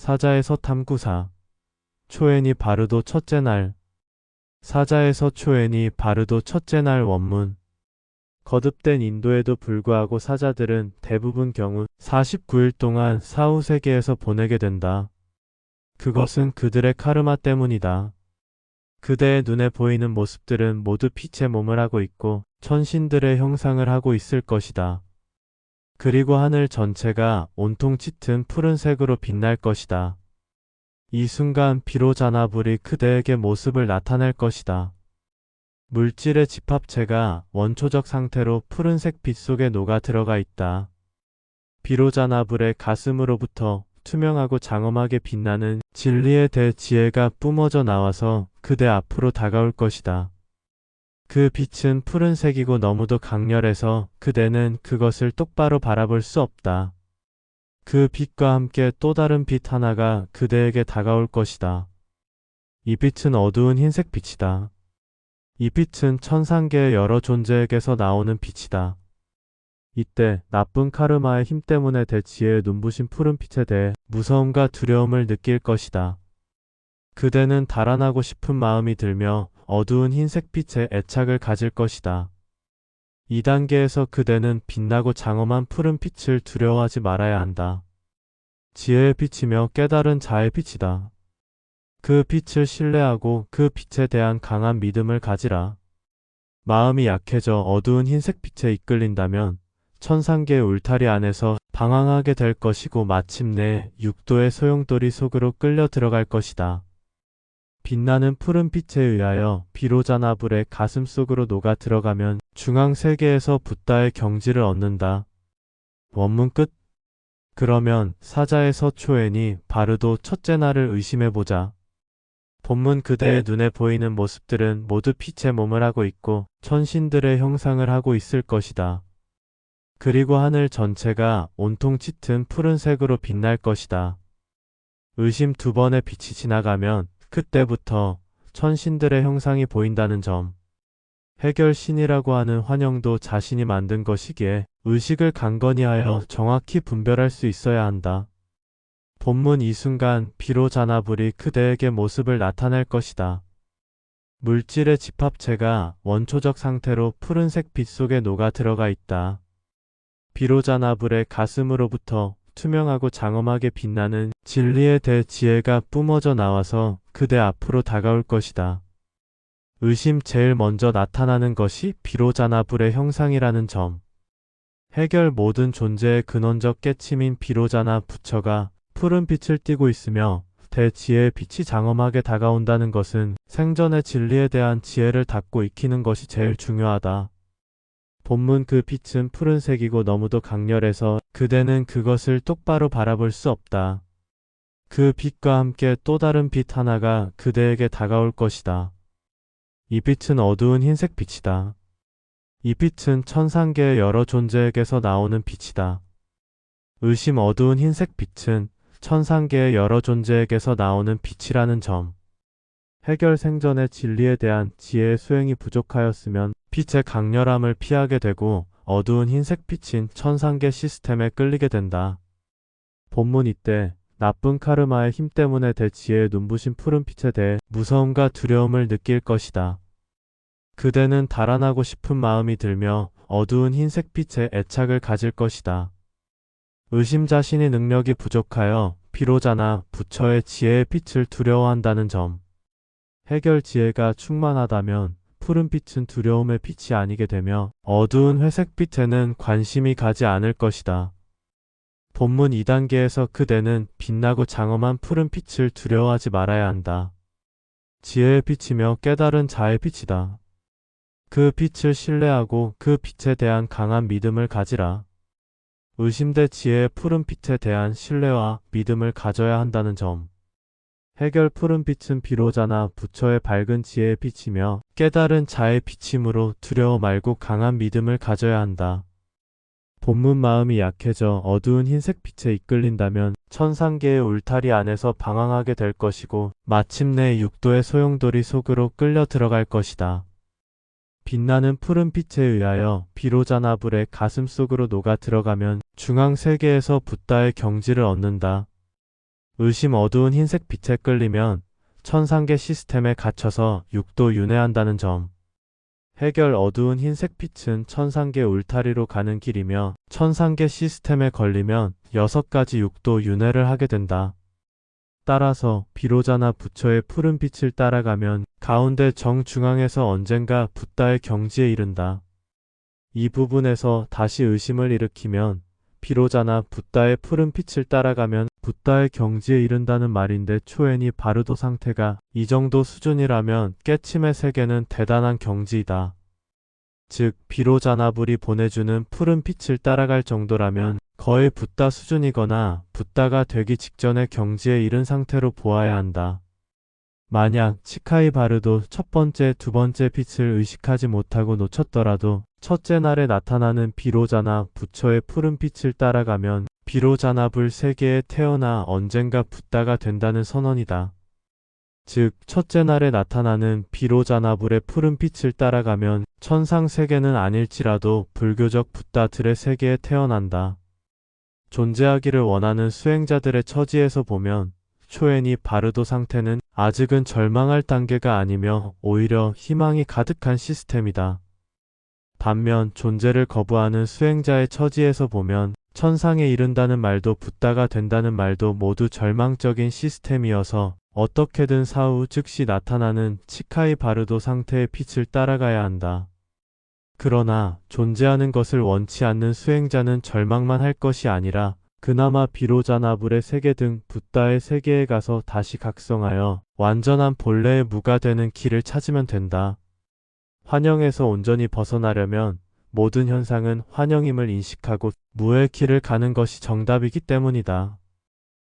사자에서 탐구사. 초에니 바르도 첫째 날. 사자에서 초에니 바르도 첫째 날 원문. 거듭된 인도에도 불구하고 사자들은 대부분 경우 49일 동안 사후 세계에서 보내게 된다. 그것은 그들의 카르마 때문이다. 그대의 눈에 보이는 모습들은 모두 빛의 몸을 하고 있고 천신들의 형상을 하고 있을 것이다. 그리고 하늘 전체가 온통 짙은 푸른색으로 빛날 것이다. 이 순간 비로자나불이 그대에게 모습을 나타낼 것이다. 물질의 집합체가 원초적 상태로 푸른색 빛 속에 녹아 들어가 있다. 비로자나불의 가슴으로부터 투명하고 장엄하게 빛나는 진리의 대지혜가 뿜어져 나와서 그대 앞으로 다가올 것이다. 그 빛은 푸른색이고 너무도 강렬해서 그대는 그것을 똑바로 바라볼 수 없다. 그 빛과 함께 또 다른 빛 하나가 그대에게 다가올 것이다. 이 빛은 어두운 흰색 빛이다. 이 빛은 천상계의 여러 존재에게서 나오는 빛이다. 이때 나쁜 카르마의 힘 때문에 대지혜의 눈부신 푸른 빛에 대해 무서움과 두려움을 느낄 것이다. 그대는 달아나고 싶은 마음이 들며 어두운 흰색 빛에 애착을 가질 것이다. 이 단계에서 그대는 빛나고 장엄한 푸른 빛을 두려워하지 말아야 한다. 지혜의 빛이며 깨달은 자의 빛이다. 그 빛을 신뢰하고 그 빛에 대한 강한 믿음을 가지라. 마음이 약해져 어두운 흰색 빛에 이끌린다면 천상계의 울타리 안에서 방황하게 될 것이고 마침내 육도의 소용돌이 속으로 끌려 들어갈 것이다. 빛나는 푸른 빛에 의하여 비로자나불의 가슴 속으로 녹아 들어가면 중앙 세계에서 붓다의 경지를 얻는다. 원문 끝. 그러면 사자에서 초에니 바르도 첫째 날을 의심해보자. 본문 그대의 눈에 보이는 모습들은 모두 빛의 몸을 하고 있고 천신들의 형상을 하고 있을 것이다. 그리고 하늘 전체가 온통 짙은 푸른색으로 빛날 것이다. 의심 2번의 빛이 지나가면 그때부터 천신들의 형상이 보인다는 점. 해결신이라고 하는 환영도 자신이 만든 것이기에 의식을 강건히 하여 정확히 분별할 수 있어야 한다. 본문 이 순간 비로자나불이 그대에게 모습을 나타낼 것이다. 물질의 집합체가 원초적 상태로 푸른색 빛 속에 녹아 들어가 있다. 비로자나불의 가슴으로부터 투명하고 장엄하게 빛나는 진리의 대지혜가 뿜어져 나와서 그대 앞으로 다가올 것이다. 의심 제일 먼저 나타나는 것이 비로자나불의 형상이라는 점. 해결 모든 존재의 근원적 깨침인 비로자나 부처가 푸른 빛을 띠고 있으며 대지혜의 빛이 장엄하게 다가온다는 것은 생전의 진리에 대한 지혜를 닫고 익히는 것이 제일 중요하다. 본문 그 빛은 푸른색이고 너무도 강렬해서 그대는 그것을 똑바로 바라볼 수 없다. 그 빛과 함께 또 다른 빛 하나가 그대에게 다가올 것이다. 이 빛은 어두운 흰색 빛이다. 이 빛은 천상계의 여러 존재에게서 나오는 빛이다. 의심 어두운 흰색 빛은 천상계의 여러 존재에게서 나오는 빛이라는 점. 해결 생전의 진리에 대한 지혜의 수행이 부족하였으면 빛의 강렬함을 피하게 되고 어두운 흰색 빛인 천상계 시스템에 끌리게 된다. 본문 이때 나쁜 카르마의 힘 때문에 대지혜의 눈부신 푸른 빛에 대해 무서움과 두려움을 느낄 것이다. 그대는 달아나고 싶은 마음이 들며 어두운 흰색 빛에 애착을 가질 것이다. 의심 자신이 능력이 부족하여 비로자나 부처의 지혜의 빛을 두려워한다는 점. 해결 지혜가 충만하다면 푸른 빛은 두려움의 빛이 아니게 되며 어두운 회색 빛에는 관심이 가지 않을 것이다. 본문 2단계에서 그대는 빛나고 장엄한 푸른 빛을 두려워하지 말아야 한다. 지혜의 빛이며 깨달은 자의 빛이다. 그 빛을 신뢰하고 그 빛에 대한 강한 믿음을 가지라. 의심대 지혜의 푸른 빛에 대한 신뢰와 믿음을 가져야 한다는 점. 해결 푸른 빛은 비로자나 부처의 밝은 지혜의 빛이며 깨달은 자의 빛이므로 두려워 말고 강한 믿음을 가져야 한다. 본문 마음이 약해져 어두운 흰색 빛에 이끌린다면 천상계의 울타리 안에서 방황하게 될 것이고 마침내 육도의 소용돌이 속으로 끌려 들어갈 것이다. 빛나는 푸른 빛에 의하여 비로자나불의 가슴 속으로 녹아 들어가면 중앙 세계에서 붓다의 경지를 얻는다. 의심 어두운 흰색 빛에 끌리면 천상계 시스템에 갇혀서 육도 윤회한다는 점. 해결 어두운 흰색 빛은 천상계 울타리로 가는 길이며 천상계 시스템에 걸리면 6가지 육도 윤회를 하게 된다. 따라서 비로자나 부처의 푸른 빛을 따라가면 가운데 정중앙에서 언젠가 붓다의 경지에 이른다. 이 부분에서 다시 의심을 일으키면 비로자나 붓다의 푸른 빛을 따라가면 붓다의 경지에 이른다는 말인데 초엔이 바르도 상태가 이 정도 수준이라면 깨침의 세계는 대단한 경지이다. 즉 비로자나불이 보내주는 푸른 빛을 따라갈 정도라면 거의 붓다 수준이거나 붓다가 되기 직전의 경지에 이른 상태로 보아야 한다. 만약 치카이 바르도 첫 번째, 두 번째 빛을 의식하지 못하고 놓쳤더라도 첫째 날에 나타나는 비로자나 부처의 푸른 빛을 따라가면 비로자나불 세계에 태어나 언젠가 붓다가 된다는 선언이다. 즉 첫째 날에 나타나는 비로자나불의 푸른 빛을 따라가면 천상 세계는 아닐지라도 불교적 붓다들의 세계에 태어난다. 존재하기를 원하는 수행자들의 처지에서 보면 초엔이 바르도 상태는 아직은 절망할 단계가 아니며 오히려 희망이 가득한 시스템이다. 반면 존재를 거부하는 수행자의 처지에서 보면 천상에 이른다는 말도 붓다가 된다는 말도 모두 절망적인 시스템이어서 어떻게든 사후 즉시 나타나는 치카이 바르도 상태의 빛을 따라가야 한다. 그러나 존재하는 것을 원치 않는 수행자는 절망만 할 것이 아니라 그나마 비로자나불의 세계 등 붓다의 세계에 가서 다시 각성하여 완전한 본래의 무가 되는 길을 찾으면 된다. 환영에서 온전히 벗어나려면 모든 현상은 환영임을 인식하고 무의 길을 가는 것이 정답이기 때문이다.